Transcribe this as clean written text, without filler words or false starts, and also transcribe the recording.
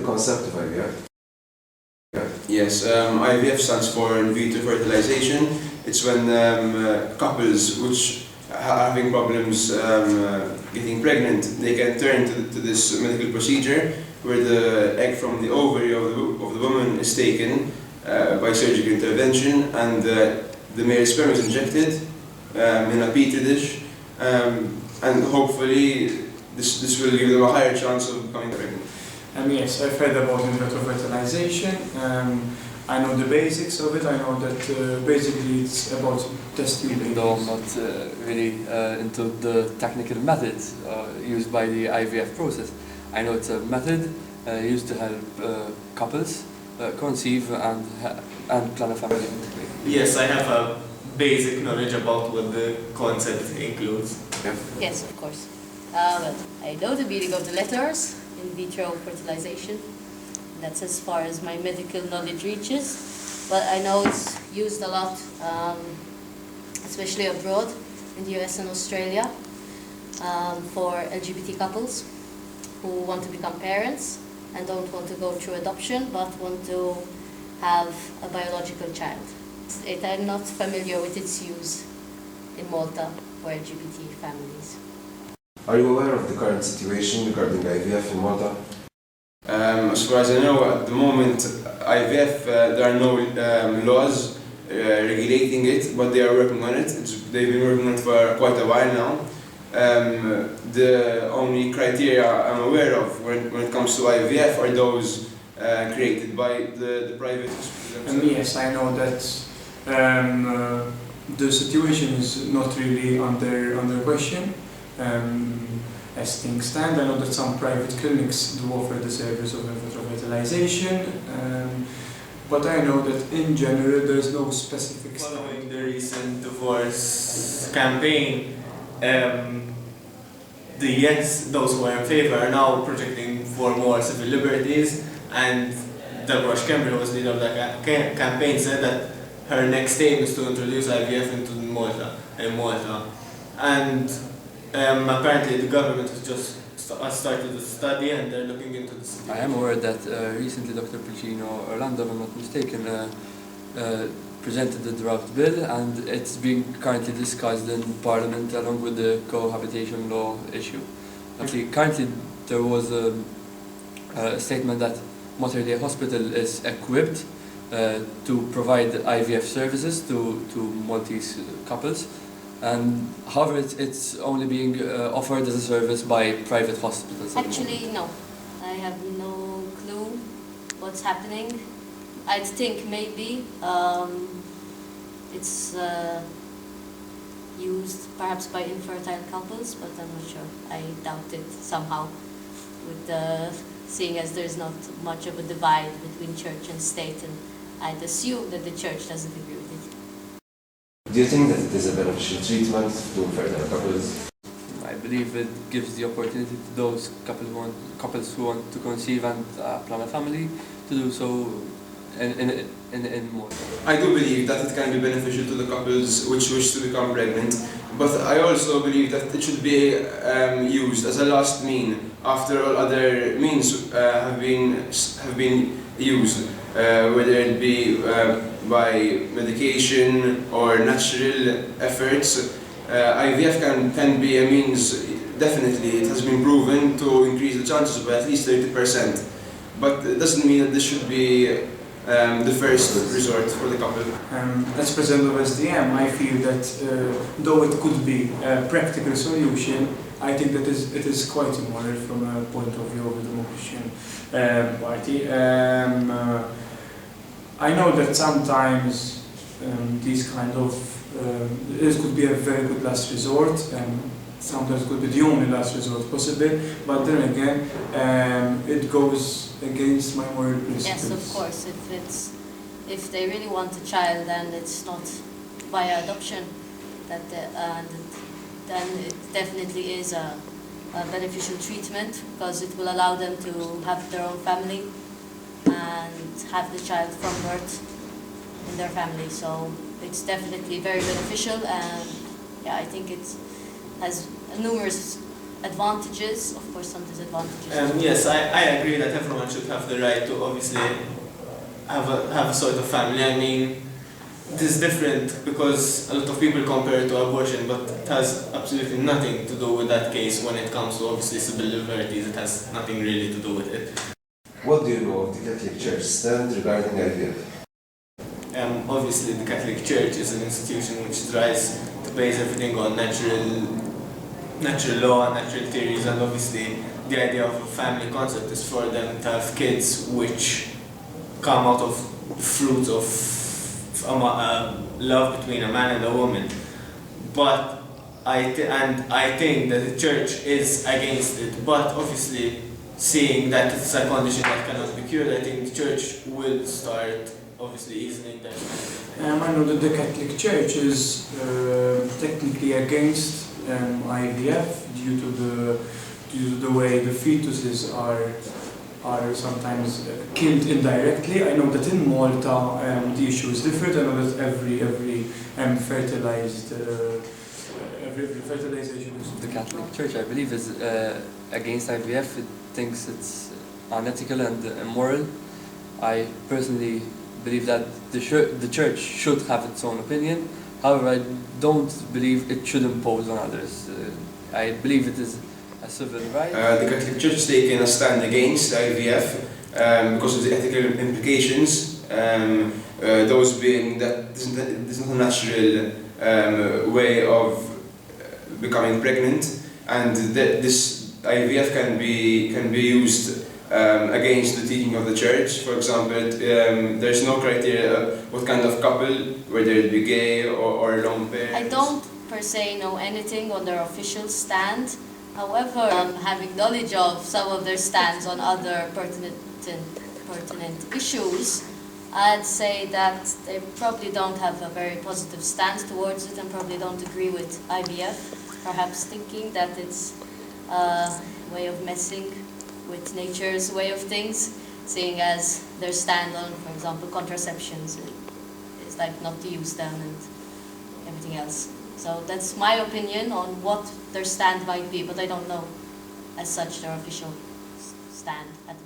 concept of IVF? Yes, IVF stands for in vitro fertilization. It's when couples which are having problems getting pregnant, they can turn to this medical procedure where the egg from the ovary of the woman is taken by surgical intervention, and the male sperm is injected in a petri dish, and hopefully this will give them a higher chance of becoming pregnant. Yes, I've heard about in vitro fertilization. I know the basics of it. I know that basically it's about testing babies. Though I'm not really into the technical methods used by the IVF process. I know it's a method used to help couples conceive and plan a family. Yes, I have a basic knowledge about what the concept includes. Yeah. Yes, of course. Well, I know the meaning of the letters, in vitro fertilization. That's as far as my medical knowledge reaches. But I know it's used a lot, especially abroad, in the US and Australia, for LGBT couples who want to become parents and don't want to go through adoption, but want to have a biological child. I'm not familiar with its use in Malta for LGBT families. Are you aware of the current situation regarding IVF in Malta? As far as I know, at the moment, IVF, there are no laws regulating it, but they are working on it. They've been working on it for quite a while now. The only criteria I'm aware of when it comes to IVF are those created by the private hospitals. Yes, I know that the situation is not really under question. As things stand, I know that some private clinics do offer the service of in vitro fertilization, but I know that in general there is no specific. Following the recent divorce campaign, those who are in favour are now projecting for more civil liberties, and Deborah Campbell, was leader of the campaign, said that her next aim is to introduce IVF into Malta, and apparently the government has just started a study and they're looking into this. I am aware that recently Dr. Puccino Orlando, if I'm not mistaken, presented the draft bill, and it's being currently discussed in Parliament along with the cohabitation law issue. Actually, currently there was a statement that Mater Dei Hospital is equipped to provide IVF services to Maltese couples. And however, it's only being offered as a service by private hospitals. Actually, no. I have no clue what's happening. I think maybe it's used perhaps by infertile couples, but I'm not sure. I doubt it somehow, with seeing as there's not much of a divide between church and state, and I'd assume that the church doesn't agree with it. Do you think that it is a beneficial treatment to infertile couples? I believe it gives the opportunity to those couples who want to conceive and plan a family to do so in more. I do believe that it can be beneficial to the couples which wish to become pregnant, but I also believe that it should be used as a last mean after all other means have been used, whether it be by medication or natural efforts. IVF can be a means. Definitely, it has been proven to increase the chances by at least 30%. But it doesn't mean that this should be the first resort for the couple. As president of SDM, I feel that though it could be a practical solution, I think that it is quite immoral from a point of view of the Democratic Party. I know that sometimes these kind of this could be a very good last resort, and sometimes could be the only last resort possible, but then again it goes against my moral principles. Yes, of course. If they really want a child, then it's not via adoption, then it definitely is a beneficial treatment, because it will allow them to have their own family and have the child from birth in their family. So it's definitely very beneficial, and yeah, I think it has numerous advantages, of course some disadvantages. Yes, I agree that everyone should have the right to obviously have a sort of family. I mean, it is different because a lot of people compare it to abortion, but it has absolutely nothing to do with that case when it comes to obviously civil liberties. It has nothing really to do with it. What do you know of the Catholic Church stand regarding IVF? Obviously, the Catholic Church is an institution which tries to base everything on natural law and natural theories, and obviously the idea of a family concept is for them to have kids which come out of fruits of love between a man and a woman. But I think that the church is against it, but obviously seeing that it's a condition that cannot be cured, I think the church will start obviously easing that. I know that the Catholic Church is technically against IVF due to the way the fetuses are sometimes killed indirectly. I know that in Malta the issue is different. I know that every fertilization is. The Catholic Church, I believe, is against IVF. It thinks it's unethical and immoral. I personally believe that the church should have its own opinion. However, I don't believe it should impose on others. I believe it is a civil right. The Catholic Church has taken a stand against IVF because of the ethical implications. Those being that there's not a natural way of becoming pregnant, and that this IVF can be used against the teaching of the church. For example, there's no criteria what kind of couple, whether it be gay or lone parents. I don't per se know anything on their official stand. However, having knowledge of some of their stands on other pertinent issues, I'd say that they probably don't have a very positive stance towards it and probably don't agree with IVF, perhaps thinking that it's a way of messing with nature's way of things, seeing as their stand on, for example, contraceptions is like not to use them and everything else. So that's my opinion on what their stand might be, but I don't know as such their official stand at the